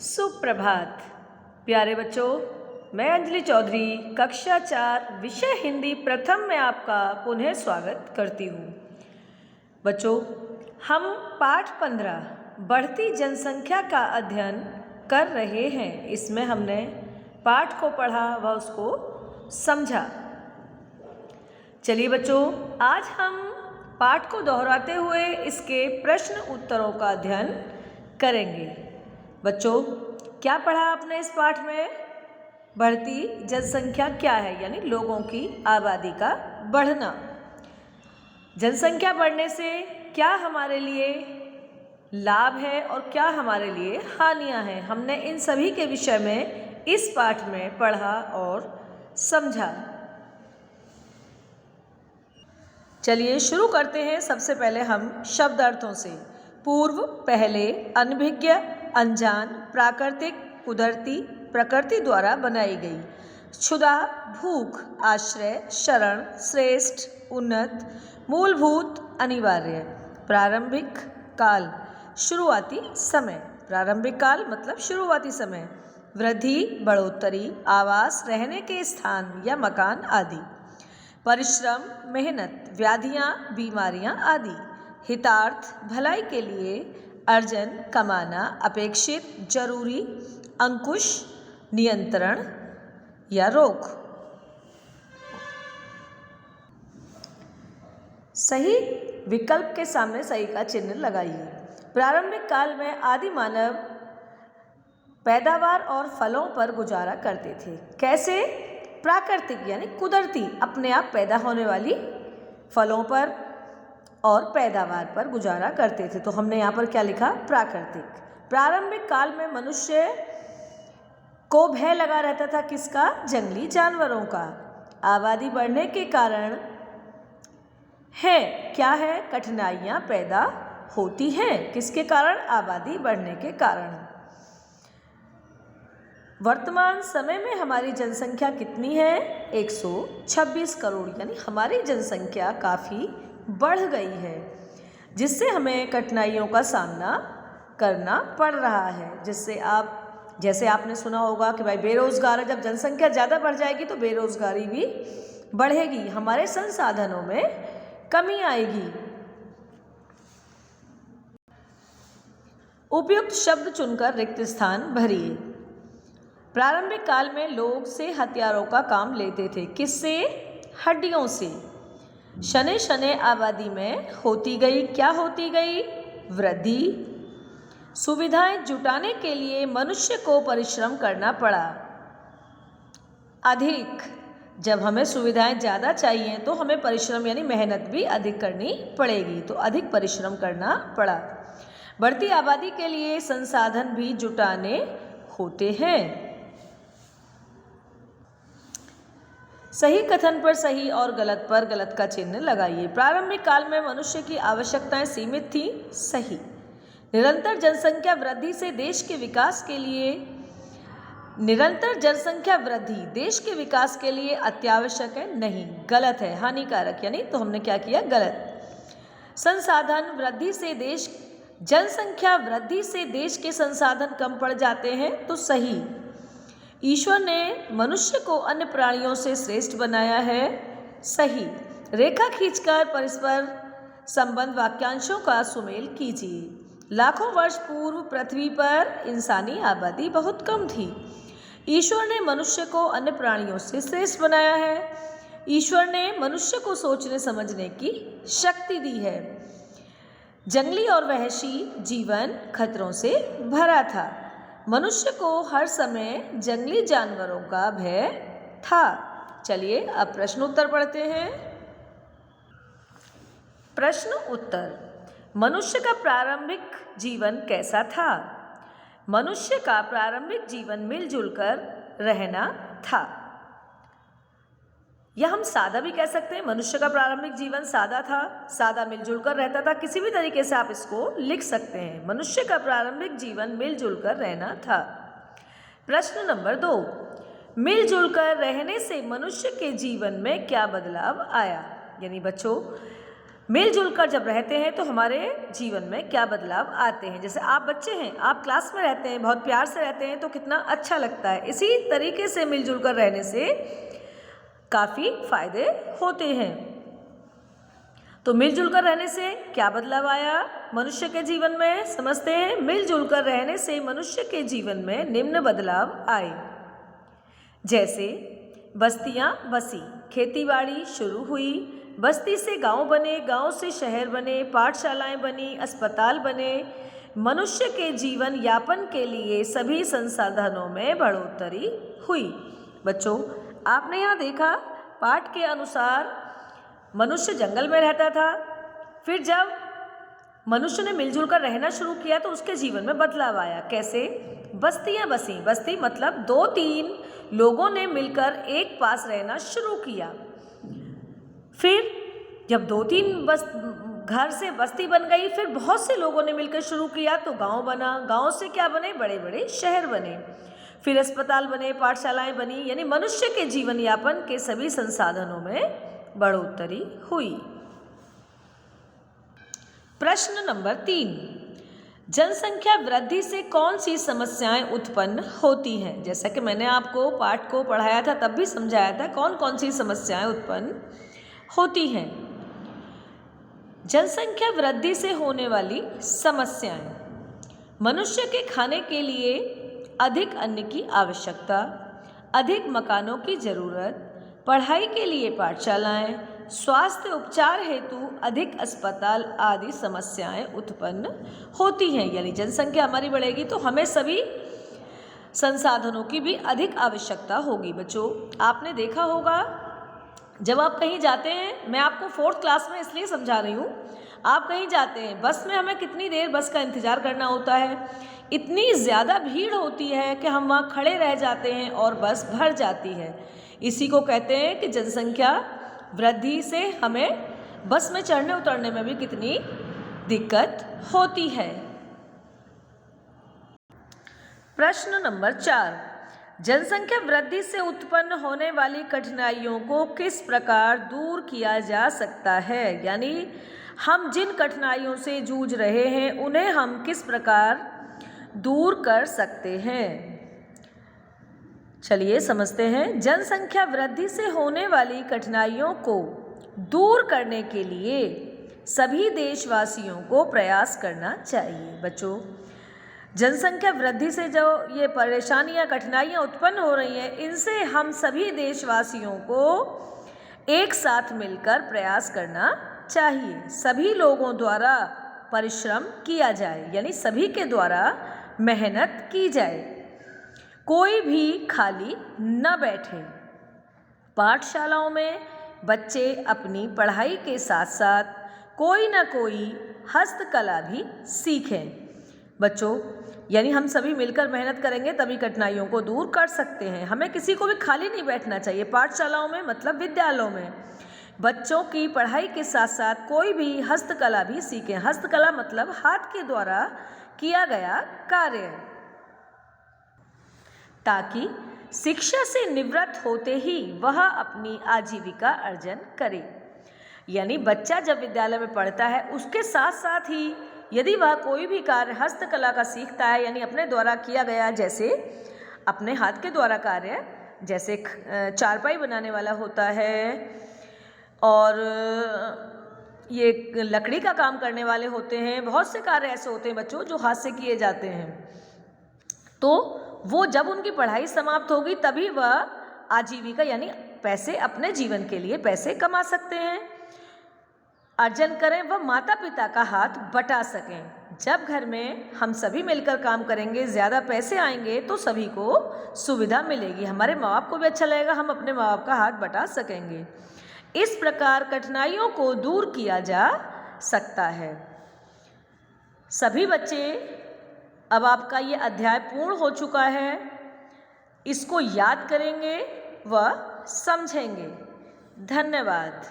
सुप्रभात प्यारे बच्चों, मैं अंजलि चौधरी कक्षा 4 विषय हिंदी प्रथम में आपका पुनः स्वागत करती हूँ। बच्चों, हम पाठ 15 बढ़ती जनसंख्या का अध्ययन कर रहे हैं। इसमें हमने पाठ को पढ़ा व उसको समझा। चलिए बच्चों, आज हम पाठ को दोहराते हुए इसके प्रश्न उत्तरों का अध्ययन करेंगे। बच्चों, क्या पढ़ा आपने इस पाठ में? बढ़ती जनसंख्या क्या है, यानी लोगों की आबादी का बढ़ना। जनसंख्या बढ़ने से क्या हमारे लिए लाभ है और क्या हमारे लिए हानियां हैं, हमने इन सभी के विषय में इस पाठ में पढ़ा और समझा। चलिए शुरू करते हैं। सबसे पहले हम शब्दार्थों से। पूर्व, पहले, अनभिज्ञ, अनजान, प्राकृतिक, कुदरती, प्रकृति द्वारा बनाई गई। क्षुधा, भूख, आश्रय, शरण, श्रेष्ठ, उन्नत, मूलभूत, अनिवार्य। प्रारंभिक काल, शुरुआती समय। प्रारंभिक काल मतलब शुरुआती समय। वृद्धि, बढ़ोतरी, आवास, रहने के स्थान या मकान आदि। परिश्रम, मेहनत, व्याधियाँ, बीमारियाँ आदि। हितार्थ, भलाई के लिए, अर्जन, कमाना, अपेक्षित, जरूरी, अंकुश, नियंत्रण या रोक। सही विकल्प के सामने सही का चिन्ह लगाइए। प्रारंभिक काल में आदि मानव पैदावार और फलों पर गुजारा करते थे। कैसे? प्राकृतिक यानी कुदरती, अपने आप पैदा होने वाली फलों पर और पैदावार पर गुजारा करते थे। तो हमने यहाँ पर क्या लिखा? प्राकृतिक। प्रारंभिक काल में मनुष्य को भय लगा रहता था। किसका? जंगली जानवरों का। आबादी बढ़ने के कारण है क्या है? कठिनाइयाँ पैदा होती हैं। किसके कारण? आबादी बढ़ने के कारण। वर्तमान समय में हमारी जनसंख्या कितनी है? 126 करोड़, यानी हमारी जनसंख्या काफ़ी बढ़ गई है, जिससे हमें कठिनाइयों का सामना करना पड़ रहा है। जैसे आपने सुना होगा कि भाई बेरोजगार, जब जनसंख्या ज़्यादा बढ़ जाएगी तो बेरोजगारी भी बढ़ेगी, हमारे संसाधनों में कमी आएगी। उपयुक्त शब्द चुनकर रिक्त स्थान भरिए। प्रारंभिक काल में लोग से हथियारों का काम लेते थे। किससे? हड्डियों से। शनै शनै आबादी में होती गई, क्या होती गई? वृद्धि। सुविधाएं जुटाने के लिए मनुष्य को परिश्रम करना पड़ा। अधिक, जब हमें सुविधाएं ज़्यादा चाहिए तो हमें परिश्रम यानी मेहनत भी अधिक करनी पड़ेगी, तो अधिक परिश्रम करना पड़ा। बढ़ती आबादी के लिए संसाधन भी जुटाने होते हैं। सही कथन पर सही और गलत पर गलत का चिन्ह लगाइए। प्रारंभिक काल में मनुष्य की आवश्यकताएं सीमित थी। सही। निरंतर जनसंख्या वृद्धि से देश के विकास के लिए, निरंतर जनसंख्या वृद्धि देश के विकास के लिए अत्यावश्यक है। नहीं, गलत है, हानिकारक, यानी तो हमने क्या किया? गलत। संसाधन वृद्धि से देश, जनसंख्या वृद्धि से देश के संसाधन कम पड़ जाते हैं, तो सही। ईश्वर ने मनुष्य को अन्य प्राणियों से श्रेष्ठ बनाया है। सही। रेखा खींचकर परस्पर संबंध वाक्यांशों का सुमेल कीजिए। लाखों वर्ष पूर्व पृथ्वी पर इंसानी आबादी बहुत कम थी। ईश्वर ने मनुष्य को अन्य प्राणियों से श्रेष्ठ बनाया है। ईश्वर ने मनुष्य को सोचने समझने की शक्ति दी है। जंगली और वहशी जीवन खतरों से भरा था। मनुष्य को हर समय जंगली जानवरों का भय था। चलिए अब प्रश्न उत्तर पढ़ते हैं। प्रश्न उत्तर। मनुष्य का प्रारंभिक जीवन कैसा था? मनुष्य का प्रारंभिक जीवन मिलजुल कर रहना था, या हम सादा भी कह सकते हैं। मनुष्य का प्रारंभिक जीवन सादा था, सादा मिलजुल कर रहता था। किसी भी तरीके से आप इसको लिख सकते हैं। मनुष्य का प्रारंभिक जीवन मिलजुल कर रहना था। प्रश्न नंबर 2। मिलजुल कर रहने से मनुष्य के जीवन में क्या बदलाव आया? यानी बच्चों, मिलजुल कर जब रहते हैं तो हमारे जीवन में क्या बदलाव आते हैं। जैसे आप बच्चे हैं, आप क्लास में रहते हैं, बहुत प्यार से रहते हैं तो कितना अच्छा लगता है। इसी तरीके से मिलजुल कर रहने से काफ़ी फायदे होते हैं। तो मिलजुल कर रहने से क्या बदलाव आया मनुष्य के जीवन में, समझते हैं। मिलजुल कर रहने से मनुष्य के जीवन में निम्न बदलाव आए। जैसे बस्तियां बसी, खेतीबाड़ी शुरू हुई, बस्ती से गांव बने, गांव से शहर बने, पाठशालाएं बनी, अस्पताल बने। मनुष्य के जीवन यापन के लिए सभी संसाधनों में बढ़ोतरी हुई। बच्चों, आपने यहाँ देखा पाठ के अनुसार मनुष्य जंगल में रहता था, फिर जब मनुष्य ने मिलजुल कर रहना शुरू किया तो उसके जीवन में बदलाव आया। कैसे? बस्तियां बसी, बस्ती मतलब 2-3 लोगों ने मिलकर एक पास रहना शुरू किया। फिर जब 2-3 घर से बस्ती बन गई, फिर बहुत से लोगों ने मिलकर शुरू किया तो गांव बना, गांव से क्या बने? बड़े बड़े शहर बने, फिर अस्पताल बने, पाठशालाएं बनी। यानी मनुष्य के जीवन यापन के सभी संसाधनों में बढ़ोतरी हुई। प्रश्न नंबर 3, जनसंख्या वृद्धि से कौन सी समस्याएं उत्पन्न होती हैं? जैसा कि मैंने आपको पाठ को पढ़ाया था तब भी समझाया था कौन कौन सी समस्याएं उत्पन्न होती हैं। जनसंख्या वृद्धि से होने वाली समस्याएं, मनुष्य के खाने के लिए अधिक अन्न की आवश्यकता, अधिक मकानों की जरूरत, पढ़ाई के लिए पाठशालाएं, स्वास्थ्य उपचार हेतु अधिक अस्पताल आदि समस्याएं उत्पन्न होती हैं। यानी जनसंख्या हमारी बढ़ेगी तो हमें सभी संसाधनों की भी अधिक आवश्यकता होगी। बच्चों, आपने देखा होगा जब आप कहीं जाते हैं, मैं आपको 4th क्लास में इसलिए समझा रही हूँ, आप कहीं जाते हैं बस में, हमें कितनी देर बस का इंतज़ार करना होता है। इतनी ज़्यादा भीड़ होती है कि हम वहाँ खड़े रह जाते हैं और बस भर जाती है। इसी को कहते हैं कि जनसंख्या वृद्धि से हमें बस में चढ़ने उतरने में भी कितनी दिक्कत होती है। प्रश्न नंबर 4, जनसंख्या वृद्धि से उत्पन्न होने वाली कठिनाइयों को किस प्रकार दूर किया जा सकता है? यानी हम जिन कठिनाइयों से जूझ रहे हैं उन्हें हम किस प्रकार दूर कर सकते हैं? चलिए समझते हैं। जनसंख्या वृद्धि से होने वाली कठिनाइयों को दूर करने के लिए सभी देशवासियों को प्रयास करना चाहिए। बच्चों, जनसंख्या वृद्धि से जो ये परेशानियां, कठिनाइयां उत्पन्न हो रही हैं, इनसे हम सभी देशवासियों को एक साथ मिलकर प्रयास करना चाहिए। सभी लोगों द्वारा परिश्रम किया जाए, यानी सभी के द्वारा मेहनत की जाए, कोई भी खाली न बैठे। पाठशालाओं में बच्चे अपनी पढ़ाई के साथ साथ कोई न कोई हस्तकला भी सीखें। बच्चों, यानी हम सभी मिलकर मेहनत करेंगे तभी कठिनाइयों को दूर कर सकते हैं। हमें किसी को भी खाली नहीं बैठना चाहिए। पाठशालाओं में मतलब विद्यालयों में बच्चों की पढ़ाई के साथ साथ कोई भी हस्तकला भी सीखें। हस्तकला मतलब हाथ के द्वारा किया गया कार्य, ताकि शिक्षा से निवृत्त होते ही वह अपनी आजीविका अर्जन करे। यानी बच्चा जब विद्यालय में पढ़ता है उसके साथ साथ ही यदि वह कोई भी कार्य हस्तकला का सीखता है, यानी अपने द्वारा किया गया, जैसे अपने हाथ के द्वारा कार्य, जैसे चारपाई बनाने वाला होता है और ये लकड़ी का काम करने वाले होते हैं, बहुत से कार्य ऐसे होते हैं बच्चों जो हाथ से किए जाते हैं। तो वो जब उनकी पढ़ाई समाप्त होगी तभी वह आजीविका यानी पैसे, अपने जीवन के लिए पैसे कमा सकते हैं, अर्जन करें, वह माता पिता का हाथ बटा सकें। जब घर में हम सभी मिलकर काम करेंगे, ज़्यादा पैसे आएंगे तो सभी को सुविधा मिलेगी, हमारे माँ बाप को भी अच्छा लगेगा, हम अपने माँ बाप का हाथ बटा सकेंगे। इस प्रकार कठिनाइयों को दूर किया जा सकता है। सभी बच्चे, अब आपका ये अध्याय पूर्ण हो चुका है, इसको याद करेंगे व समझेंगे। धन्यवाद।